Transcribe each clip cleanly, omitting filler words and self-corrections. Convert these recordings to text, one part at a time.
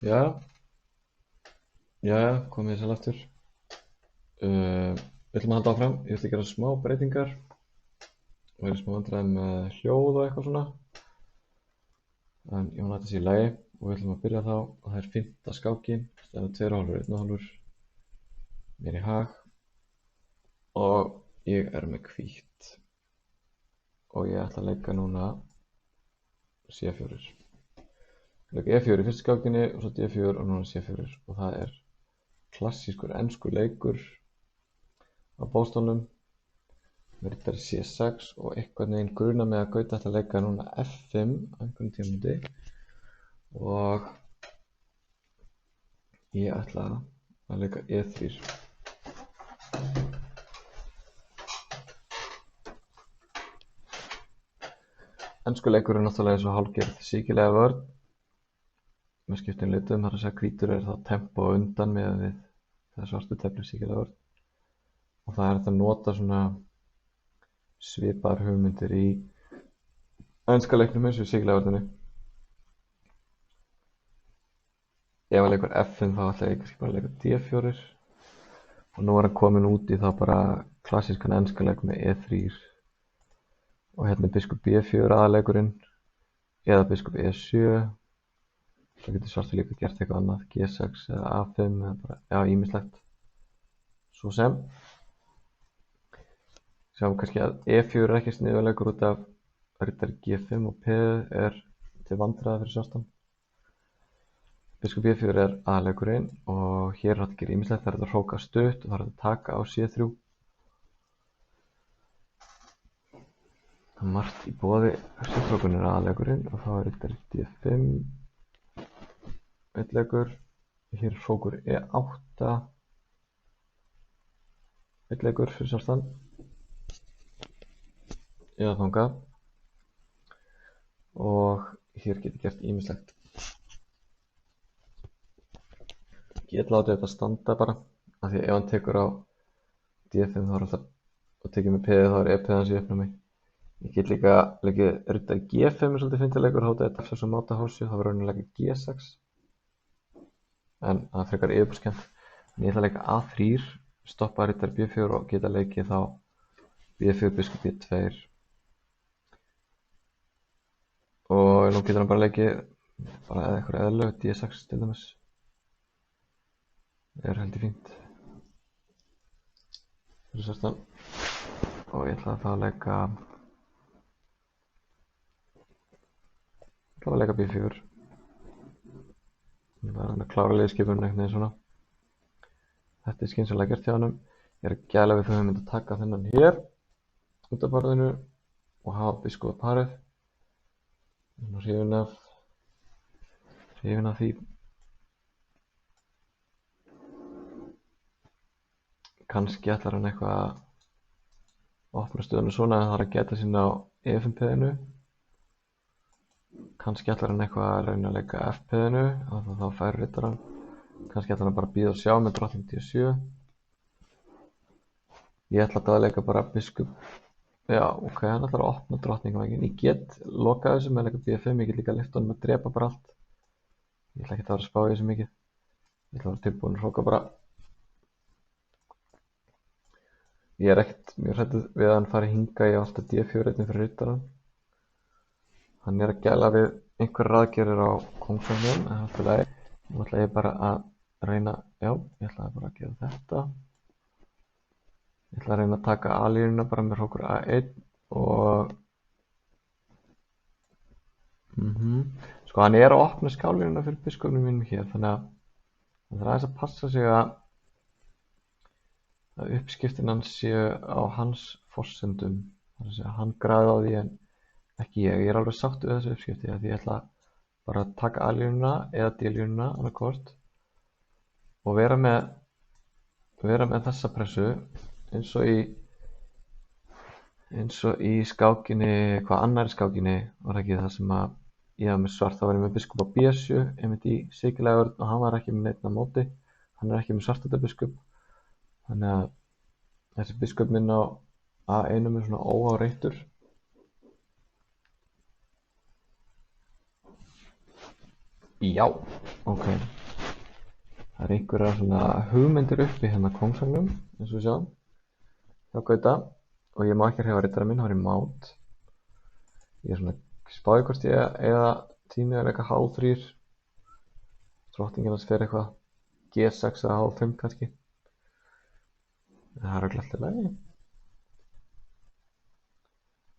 Já, já, komið þið sæl aftur. Við ætlum að halda áfram. Ég ætla að gera smá breytingar og er smá vandræðum með hljóð og eitthvað svona. En ég vona að þetta sé í lagi og við ætlum að byrja þá. Og það er 5. skákin, það er 2 hálfur, 1 hálfur, mér í hag og ég er með hvítt. Og ég ætla að leika núna C4. Leika E4 í fyrstu skákinni og svo D4 og núna C4 og það er klassískur enskur leikur á bóstólnum með riddari C6 og einhvern veginn grunar mig að Gauti ætla að leika núna F5 á einhvern tímapunkti og ég ætla að leika E3. Enskur leikur er náttúrulega eins og hálfgerð síkilega vörn með skiptum litum, þar að segja hvítur er þá tempo á undan með við þegar svartu teflir síkilega vörn og það er hægt að nota svona svipaðar hugmyndir í enska leiknum eins og í síkilega vörninni. Ef að leikur F5 þá ætla ég kannski bara að leika D4 og nú er hann komin út í þá bara klassískan enska leik með E3 og hérna er biskup B4 aðaleikurinn eða biskup E7. Það getur svartur líka gert eitthvað annað, G6 eða A5 eða bara, já, ýmislegt. Svo sem sjáum kannski að E4 er ekki sniðuleikur út af riddari G5 og P er til vandræða fyrir svartan. Biskup B4 er aðaleikurinn og hér er hægt að gera ýmislegt, það er hægt að hróka stutt og það er hægt að taka á C3. Það er margt í boði, C-hrókun er aðaleikurinn og þá er riddari D5 einn leikur. Hér er hrókur E8 einn leikur fyrir svartan eða þangað og hér getur gert ýmislegt. Ég get látið þetta standa bara af því að ef hann tekur á D5 þá er alltaf og tekið með P þá er E-P hans í uppnámi. Ég get líka leikið riddari G5 er svolítið fyndið leikur, þá þetta F6 á mátahálsi, þá verður hann að leika G6 en það frekar yfirborðskennt. En ég ætla að leika A3, stoppa riddari B4 og geta leikið þá B4 biskup B2 og nú getur hann bara leikið bara eitthvað eðlilegu D6 til dæmis. Er heldur fínt fyrir svartan og ég ætla að þá að leika B4. Það er hann að klára liðskipunum einhvern veginn svona. Þetta er skynsamlega gert hjá honum. Ég er að gæla við þau hugmynd að taka þennan hér út af borðinu og hafa biskup á parið. Nú hrifin af því. Kannski ætlar hann eitthvað að opna stöðuna svona en það er að geta sín á E5-piðinu. Kannski ætlar hann eitthvað að reyna að leika F-piðinu og þá fær riddarann. Kannski ætlar hann bara að bíða og sjá með drottning D7. Ég ætla að leika bara biskup. Já, ok, hann ætlar að opna drottningaveginn. Ég get lokað þessu með að leika B5, ég get líka leyft honum að drepa bara allt. Ég ætla ekki að vera að spá í þessu mikið. Ég ætla að vera tilbúin að hróka bara. Ég er ekkert mjög hræddur við að hann fari hingað í alltaf D4 einnig fyrir riddarann. Hann er að gæla við einhverjar aðgerðir á kóngsvagninum, en alltaf leið. Nú ætla ég bara að reyna, já, ég ætla bara að gera þetta. Ég ætla að reyna að taka A-línuna bara með hrókur A1 og Sko hann er að opna skálínuna fyrir biskupnum mínum hér, þannig að það er aðeins að passa sig að uppskiptin hans séu á hans forsendum. Það er að segja, hann græði á því en ekki ég. Ég er alveg sáttur við þessu uppskipti því ég ætla bara að taka A-línuna eða D-línuna annarkvort og vera með þessa pressu eins og í skákinni, hvað annari skákinni var ekki það sem að ég var með svart, þá var ég með biskup á B7 einmitt í síkilega vörn og hann var ekki með neitt á móti, hann er ekki með svartata biskup, þannig að þessi biskup minn á A1 er svona óáreittur. Já, ok. Það er einhverjar svona hugmyndir uppi hérna kóngsagnum, eins og við sjáum, hjá Gauta. Og ég má ekki hreyfa rittara minn, hann er í mát. Ég er svona spáði hvort ég eða tími að leika H3. Drottningin hans fer eitthvað G6 eða H5 kannski. Það er örugglega allt í lagi.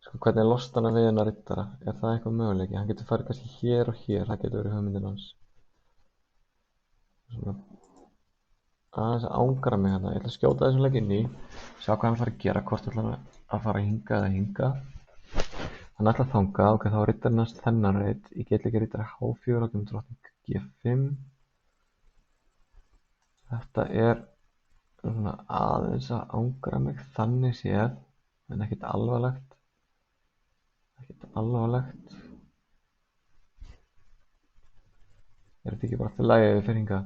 Sko, hvernig losnar hann við hennar rittara? Er það eitthvað möguleiki? Hann getur farið kannski hér og hér, það getur verið hugmyndin hans. Svona aðeins að ángra mig hérna. Ég ætla að skjóta þessum leik inn í, sjá hvað hann fara að gera, hvort ætla hann að fara hingað eða hingað. Hann ætla að þangað, ok, þá er rittarinn hans þennan reit. Ég get ekki rittara H4 og kemur drottning G5. Þetta er svona aðeins að ángra mig þannig séð, en ekkert alvarlegt. Ekkert alvarlegt. Er þetta ekki bara alltaf lagi ef við fyrir hingað?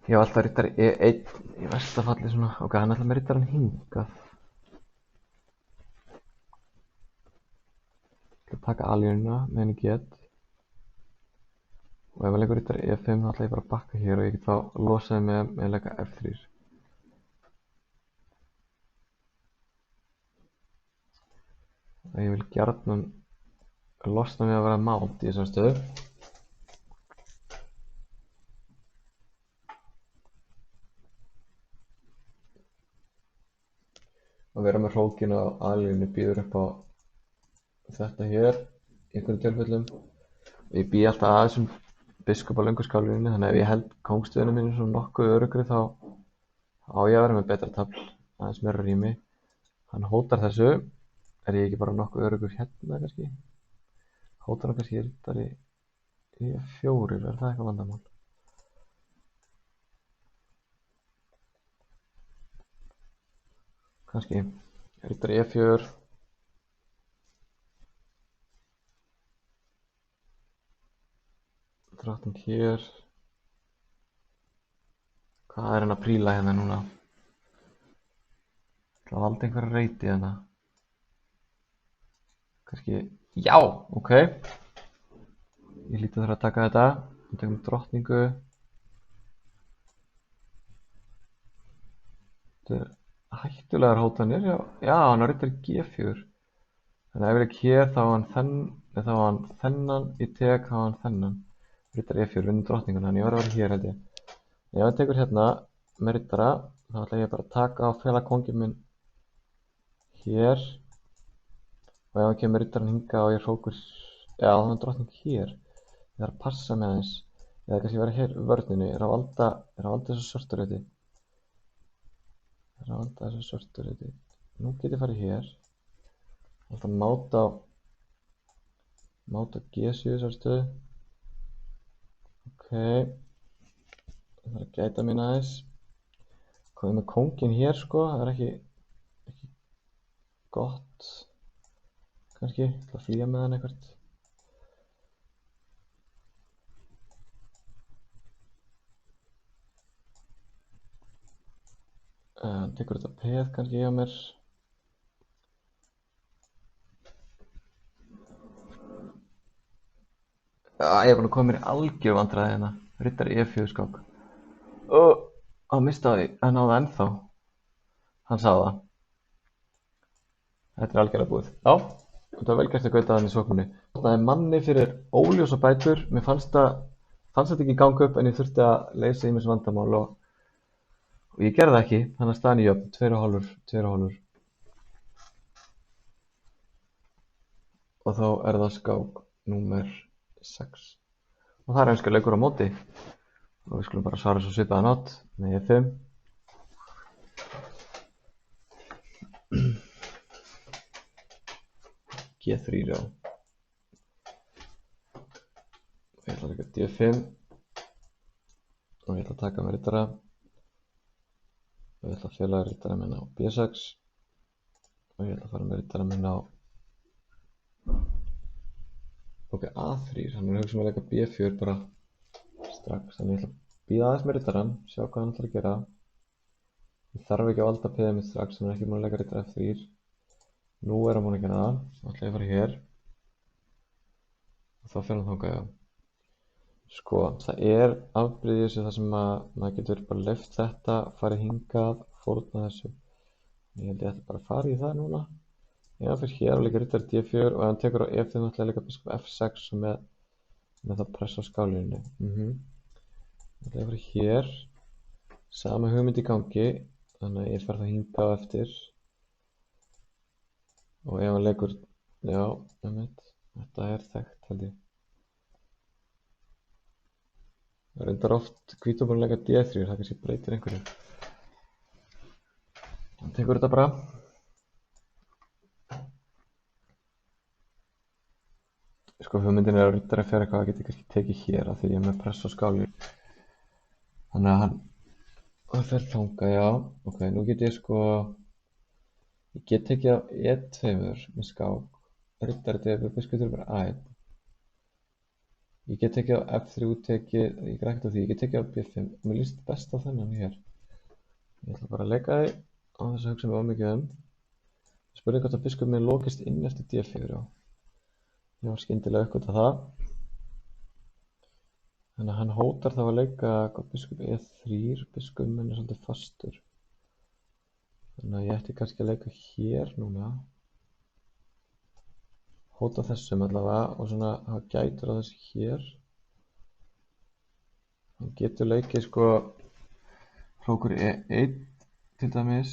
Ég hef alltaf rittari E1 í versta falli svona. Ok, hann ætla með rittarinn hingað. Ég ætla að taka aljónina meðan ég get. Og ef ég leikur rittari E5 þá ætla ég bara að bakka hér og ég get þá losaði með að leika F3. Ég vil gjarnan losna við að vera mát í þessari stöðu. Að vera með hrókinu á alíunni býður upp á þetta hér í einhverjum tilfellum. Ég bý alltaf að þessum biskup á löngu skálinni, þannig að ef ég held kóngstöðunum mínu svona nokkuð öruggri þá á ég að vera með betra tafl, aðeins meira rými. Hann hótar þessu. Er ég ekki bara nokkuð öruggur hérna kannski? Hótar hann kannski rittari E4, er það eitthvað vandamál? Kannski rittari E4. Drottning hér. Hvað er hann að príla hérna núna? Það var aldrei einhverja reyti hérna. Kannski, já, ok. Ég hlýt að þurfa að taka þetta. Við tökum drottningu. Þetta er hættulegar hótanir, já, hann er rittari G4. Þannig að ef ég leik hér þá var hann þennan, ég tek þá var hann þennan. Rittari E4, vinnur drottninguna, þannig ég var að vera hér held ég. Ef ég tekur hérna með rittara, þá ætla ég bara að taka á fela kónginn minn hér. Og ef hann kemur rittarinn hingað og ég hrókur, já þannig að drottning hér. Ég þarf að passa með þess. Eða kannski vera hér vörninni, er að valda þessu svörturreiti. Nú get ég farið hér. Það er að máta G7 þessar stöðu. Ok. Það er að gæta mín aðeins. Komið með kónginn hér sko, það er ekki gott. Kannski, ég ætla að flýja með hann eitthvað. Hann tekur þetta peð kannski hjá mér. Ég er búinn að koma mér í algjör vandræði hérna. Rittari E4 skák. Hann mista því, en náði ennþá. Hann sagði það. Þetta er algjörlega búið. Já, þetta var vel gert að Gauta þannig í sókninni. Það er manni fyrir óljósa bætur. Mér fannst þetta ekki ganga upp en ég þurfti að leysa ýmis vandamál og ég gerði það ekki. Þannig að staðan í jöfn, 2,5. Og þá er það skák númer 6. Og það er einskar leikur á móti. Og við skulum bara svara svo svipaðan átt með E5. G3 já. Ég ætla að leika D5. Og ég ætla að taka með rittara. Og ég ætla að fela rittara minn á B6. Og ég ætla að fara með rittara minn á ok, A3, þannig að hugsa að leika B4 bara strax, þannig ég ætla að bíða aðeins með rittarann, sjá hvað hann ætlar að gera. Ég þarf ekki að valda peðið mitt strax, þannig að ekki múin að leika rittara F3. Nú er hann múin að gera það, þá ætla ég að fara hér. þá fer hann þangað, já. Sko, það er afbrigði þessu þar sem að maður getur bara leyft þetta, farið hingað, fórna þessu. Ég held ég ætti bara að fara í það núna. Já, hann fer hér og líka riddari D4 og ef hann tekur á F5 þá ætla ég líka biskup F6 og með það press á skálínunni. Það ætla ég að fara hér, sama hugmynd í gangi, þannig að ég fer það hingað á eftir. Og ef hann leikur, já, þetta er þekkt held ég. Það reyndar oft hvítur búinn að leika D3, það kannski breytir einhverju. Hann tekur þetta bara. Sko hugmyndin er að riddari fer eitthvað að geta kannski tekið hér af því ég er með press á skálínu. Þannig að hann fer þangað, já. Ok, nú get ég sko, ég get tekið á E2 með skák, riddari D4, biskup bara A1. Ég get tekið á F3 tekið, ég get ekkert á því, ég get tekið á B5. Mér líst best á þennan hér. Ég ætla bara að leika því á þess að hugsa mig mikið um. Spurning hvort að biskup minn lokist inn eftir D4, já. Ég var skyndilega uppgötvað það. Þannig að hann hótar þá að leika biskup E3, biskup minn er svolítið fastur. Þannig að ég ætti kannski að leika hér núna. Hóta þessum allavega og svona hafa gætur á þessu hér. Hann getur leikið sko hrókur E1 til dæmis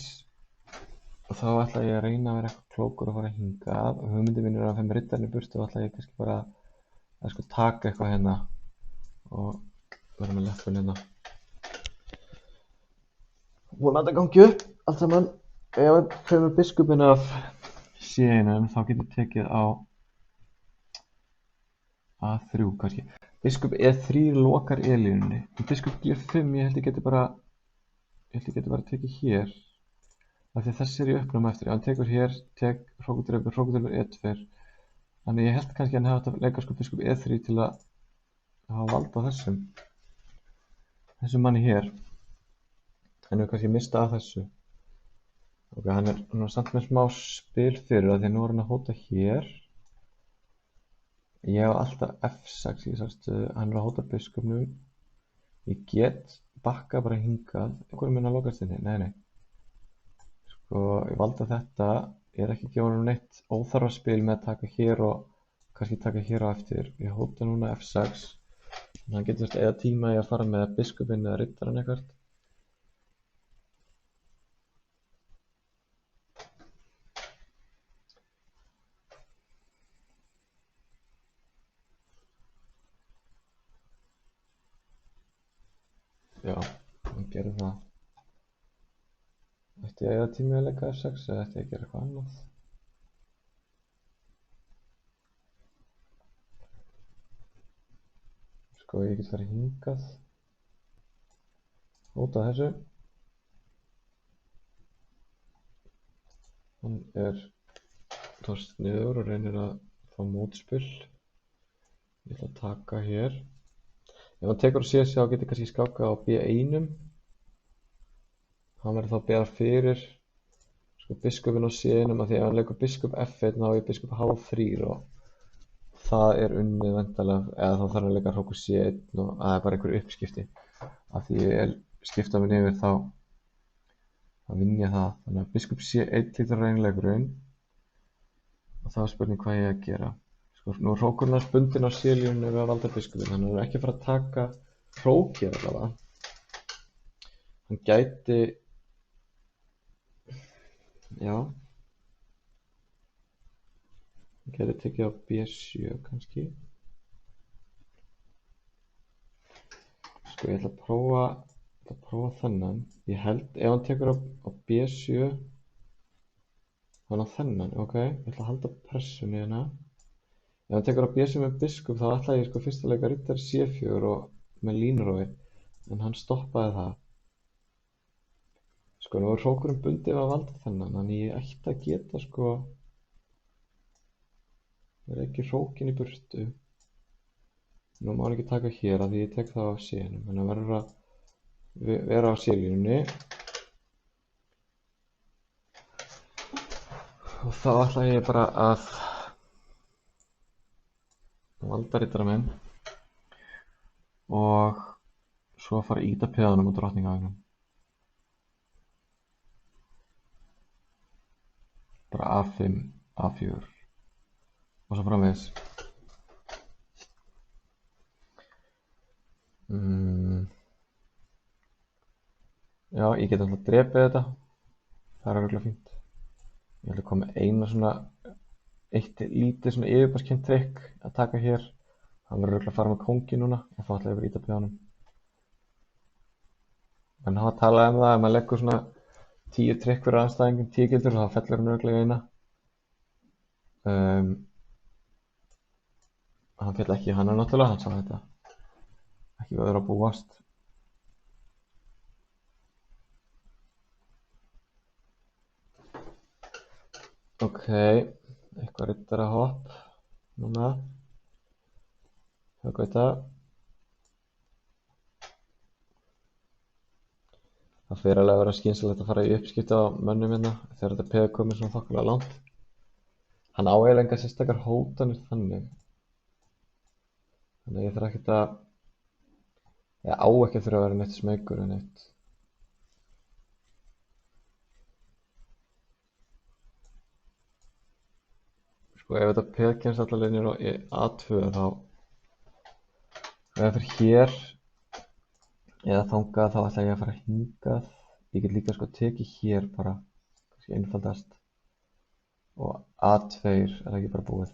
og þá ætla ég að reyna að vera eitthvað klókur og fara hingað og hugmyndin mín er að fæða með riddarinn í burtu og ætla ég kannski bara að sko taka eitthvað hérna og vera með leppun hérna. Vonandi að gangi upp allt saman. Ef ég fer með biskupinn af C1 þá get ég tekið á A3 kannski. Biskup E3 lokar E-línunni. Biskup G5 ég held ég geti bara tekið hér. Af því þessi er í uppnámi eftir. Ef hann tekur hér, tek hrókudreifur E2. Þannig ég held kannski að hann hefði átt að leika sko biskup E3 til að hafa vald á þessum manni hér. En við kannski mista af þessu. Ok, hann er samt með smá spil fyrir það því nú er hann að hóta hér. Ég hef alltaf F6 í þessari stöðu, hann er að hóta biskupnum. Ég get bakka bara hingað. Hvað er minna að lokast inni? Nei. Sko, ég valdi að þetta, ég er ekki að gefa hann neitt óþarfa spil með að taka hér og kannski taka hér á eftir. Ég hóta núna F6. Þannig að hann getur eða tíma í að fara með biskupinn eða riddarann eitthvað. Já, hann gerir það. Ætti ég að eiga tíma í að leika F6 eða ætti ég að gera eitthvað annað? Sko, ég get farið hingað. Hóta þessu. Hann er tóst niður og reynir að fá mótspil. Ég ætla að taka hér. Ef hann tekur á C6 þá getur ég kannski skákað á B1. Hann verður þá að bera fyrir sko biskupinn á C1 af því að ef hann leikur biskup F1 þá er biskup H3 og það er unnið væntanlega, eða þá þarf hann að leika hrókur C1 og það er bara einhver uppskipti. Af því ég skipta mig yfir þá vinn ég það. Þannig að biskup C1 lítur að reynleikurinn og þá er spurning hvað ég að gera. Sko, nú er hrókurinn hans bundinn á C-línunni við að valda biskupinn, þannig að hann er ekki að fara að taka hrók hér allavega. Hann gæti, já, hann gæti tekið á B7 kannski. Sko, ég ætla að prófa þennan. Ég held, ef hann tekur á B7, hann á þennan, ok, ég ætla að halda pressunni hérna. Ef hann tekur á B7 með biskup þá ætla ég sko fyrst að leika riddari C4 og með línurófi, en hann stoppaði það. Sko, nú er hrókurinn bundið við að valda þennan, þannig ég ætti að geta sko verið ekki hrókinn í burtu. Nú má hann ekki taka hér af því ég tek það á C-num, þannig að verður að vera á C-línunni. Og þá ætla ég bara að halda riddara minn og svo fara að ýta peðanum á drottningavagnum. Bara A5, A4 og svo framvegis. Já, ég get alltaf drepið þetta. Það er örugglega fínt. Ég ætla að koma með eina svona, eitt lítið svona yfirborðskennt trikk að taka hér. Hann verður örugglega að fara með kónginn núna og þá ætla ég að ýta peðanum. Menn hafa talað um það að maður leggur svona 10 trikk fyrir andstæðinginn, 10 gildur og þá fellur hann örugglega í eina. Hann féll ekki í hana náttúrulega, hann sá þetta. Ekki hvað þeir að búast. Ok, eitthvað riddara hopp núna. Höggva þetta. Það fer alveg að vera skynsamlegt að fara í uppskipti á mönnum hérna þegar þetta peð komið svona þokkalega langt. Hann á eiginlega engar sérstakar hótanir þannig. Þannig að ég þarf ekkert að, ég á ekki að þurfa að vera neitt smeykur en neitt. Sko ef þetta peð kemst alla leið niður á A2 þá, ef það fer hér eða þangað þá ætla ég að fara hingað. Ég get líka sko tekið hér bara, kannski einfaldast. Og A2 er það ekki bara búið.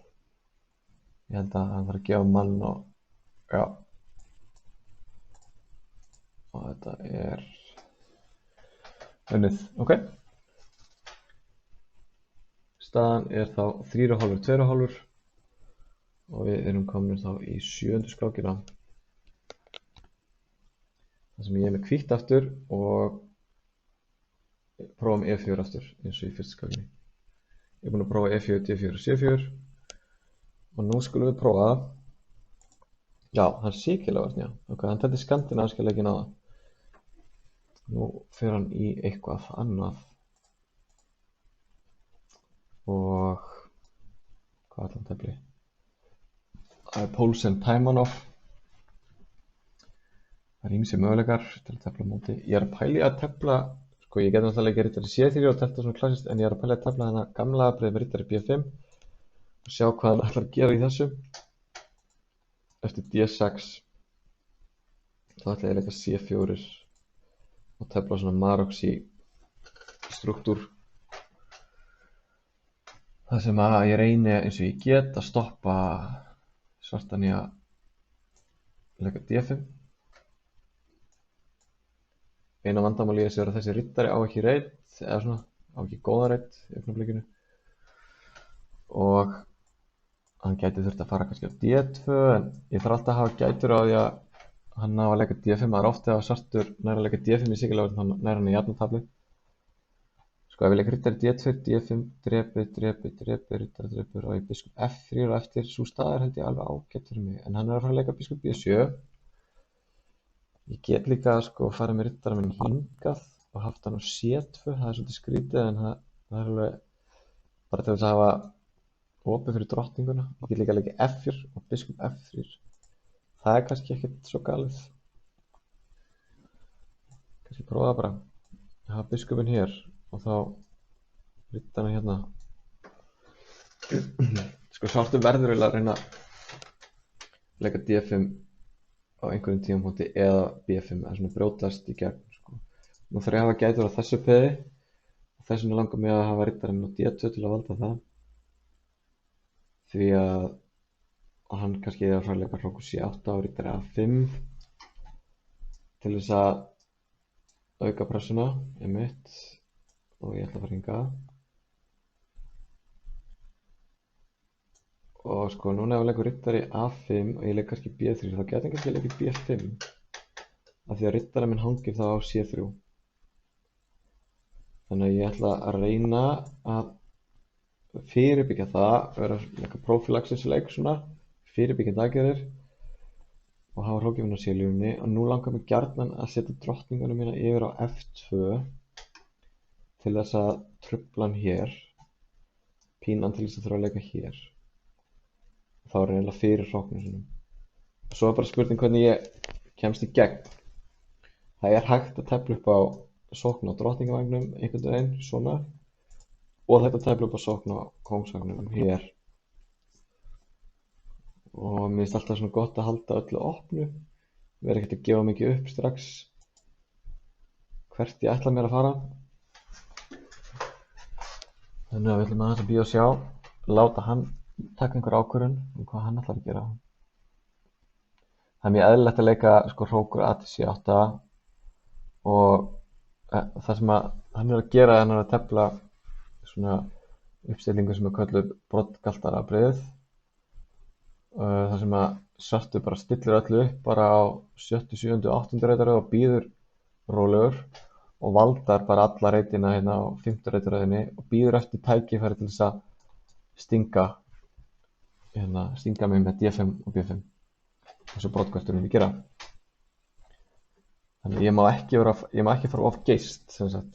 Ég held að hann þarf að gefa mann og, já. Og þetta er unnið, ok. Staðan er þá 3,5, 2,5 og við erum komin þá í 7. skákina. Það sem ég er með hvítt aftur og prófum E4 aftur eins og í fyrsta skákinni. Ég er búinn að prófa E4, D4 og C4 og nú skulum við prófa, já, hann Sikilavarsn, já, ok, hann tætti skandinavíska leikinn á það. Nú fer hann í eitthvað annað og hvað ætla hann tefli? Það er Poulsen Taimanov. Það er ýmsir möguleikar til að tefla á móti. Ég er að pæla í að tefla, sko ég get náttúrulega ekki riddari C3 og tefla svona klassist, en ég er að pæla í að tefla þennan gamla afbrigði með riddari B5 og sjá hvað hann ætlar að gera í þessu. Eftir D6 þá ætla ég að leika C4 og tefla svona Maroczy struktúr. Það sem að ég reyni eins og ég get að stoppa svartan í að leika D5. Eina vandamáli í þessu er að þessi riddari á ekki reit, eða svona, á ekki góða reit í augnablikinu. Og hann gæti þurft að fara kannski á D2, en ég þarf alltaf að hafa gætur á því að hann ná að leika D5. Það er oft þegar svartur nær að leika D5 í Sikilavarsn, hann nær hann í jafnatabli. Sko ef ég leik riddari D2, D5, drepi, riddaradrepur og ég biskup F3 og eftir. Sú staða held ég alveg ágætt fyrir mig, en hann er að fara að leika biskup B7. Ég get líka sko farið með riddara minn hingað og haft hann á C2, það er svolítið skrítið en það er alveg bara til þess að hafa opið fyrir drottninguna. Ég get líka að leika F4 og biskup F3. Það er kannski ekkert svo galið. Kannski prófa það bara. Ég hafa biskupinn hér og þá riddarana hérna. Sko svartur verður eiginlega að reyna að leika D5 á einhverjum tímapunkti eða B5 eða svona brjótast í gegn sko. Nú þarf ég að hafa gætur á þessu peði og þess vegna langar mig að hafa riddarinn á D2 til að valda það. Því að hann kannski er að fara að leika hrókur C8 og riddari A5 til þess að auka pressuna einmitt og ég ætla að fara hingað. Og sko núna ef ég leikur riddari A5 og ég leik kannski B3 þá gæti hann kannski að leika B5 af því að riddarinn minn hangir þá á C3. Þannig að ég ætla að reyna að fyrirbyggja það, vera leika prophylaxis leik svona, fyrirbyggja aðgerðir og hafa hrókjafinn á C-línunni og nú langar mig gjarnan að setja drottninguna mína yfir á F2 til þess að trufla hann hér, pína hann til þess að þurfa að leika hér. þá er eiginlega fyrir hróknum sinum. Svo er bara spurning hvernig ég kemst í gegn. Það er hægt að tefla upp á sókn á drottningavagnum einhvern veginn svona og þetta tefla upp á sókn á kóngsvagnum hér. Og mér finnst alltaf svona gott að halda öllu opnu, vera ekkert að gefa mikið upp strax hvert ég ætla mér að fara. Þannig að við ætlum aðeins að bíða og sjá, láta hann taka einhver ákvörðun um hvað hann ætlar að gera. Það er mjög eðlilegt að leika sko hrókur A-C8 og það sem að hann er að gera er hann er að tefla svona uppstillingu sem er kölluð broddgaltarabrigð, þar sem að svartur bara stillir öllu upp bara á 7., 7., 8. reitaröð og býður rólegur og valdar bara alla reitina hérna á 5. reitaröðinni og býður eftir tækifæri til þess að stinga mig með D5 og B5 eins og broddgalturinn gera. Þannig ég má ekki fara of geist sem sagt.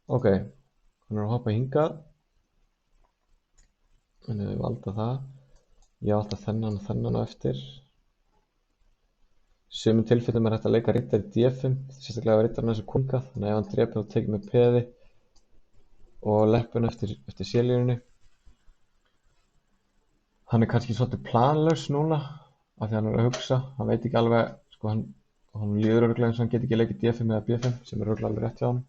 Ok, hann er að hoppa hingað. Þannig að við valda það. Ég valda þennan og þennan á eftir. Í sumum tilfellum er hægt að leika riddari D5, sérstaklega ef riddarinn er svo kúnkað, þannig að ef hann drepur þá tekið með peði og leppun eftir C-línunni. Hann er kannski svolítið planlaus núna af því hann er að hugsa, hann veit ekki alveg, sko hann líður örugglega eins og hann get ekki leikið D5 eða B5 sem er örugglega alveg rétt hjá hann.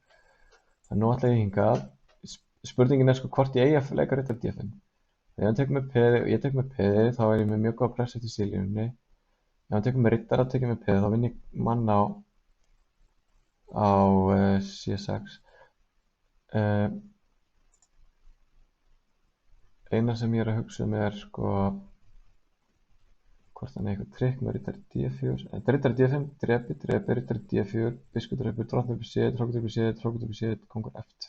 En nú ætla ég hingað. Spurningin er sko hvort ég eigi að leika riddari D5. Ef hann tekur með peði og ég tek með peði þá er ég með mjög góða press eftir C-línunni. Ef hann tekur með riddara og tekið með peði þá vinn ég mann á C6. Eina sem ég er að hugsa er sko hvort hann er eitthvað trikk með riddari D4. Riddari D5, drepi, riddari D4, biskup drepur, drottning upp í C1, hrókur upp í C1, hrókur upp í C1, kongur F2.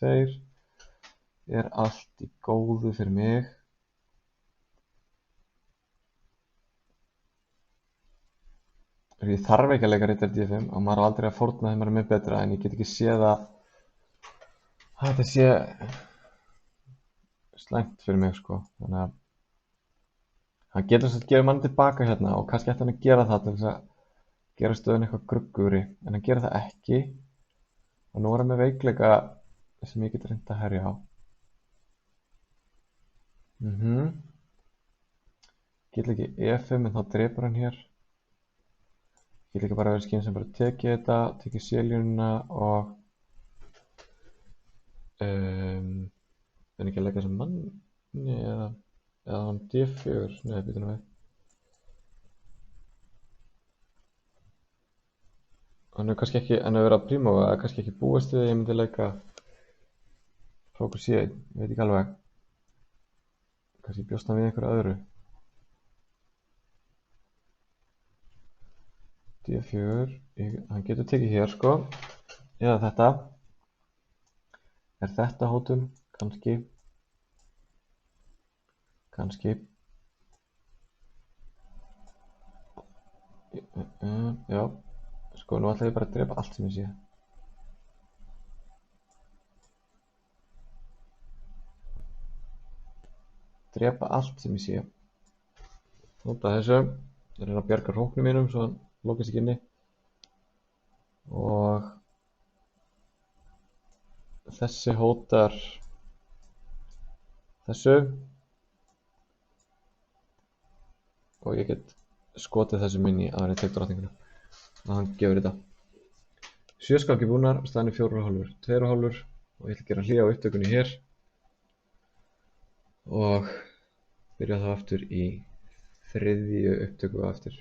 Er allt í góðu fyrir mig. Ég þarf ekki að leika riddari D5 og maður á aldrei að fórna þegar maður er með betra en ég get ekki séð að þetta sé slæmt fyrir mig sko. Þannig að hann getur þess að gefa mann tilbaka hérna og kannski ætti hann að gera það til þess að gera stöðun eitthvað gruggugri en hann gerir það ekki og nú er hann með veikleika sem ég get reynt að herja á. Get ekki E5 en þá drepur hann hér. Ég get líka bara verið skinn sem bara tekið þetta, tekið C-línuna og en ekki að leggja sem manni eða hann D4, nei, býtum við. Hann er kannski ekki, en að vera prímóa, eða kannski ekki búist við að ég myndi leika hrókur C1, ég veit ekki alveg. Kannski bjóst hann við einhverju öðru. D4, hann getur tekið hér sko, eða þetta. Er þetta hótun? Kannski. Já, sko nú ætla ég bara að drepa allt sem ég sé. Drepa allt sem ég sé. Nota þessu, ég reyna að bjarga hróknum mínum svo hann lokast ekki inni. Og þessi hótar þessu. Og ég get skotið þessum inn í áður en ég tek drottninguna. Og hann gefur þetta. 7 skákir búnar, staðan er 4,5, 2,5 og ég ætla að gera hlé á upptökunni hér. Og byrja þá aftur í þriðju upptöku á eftir.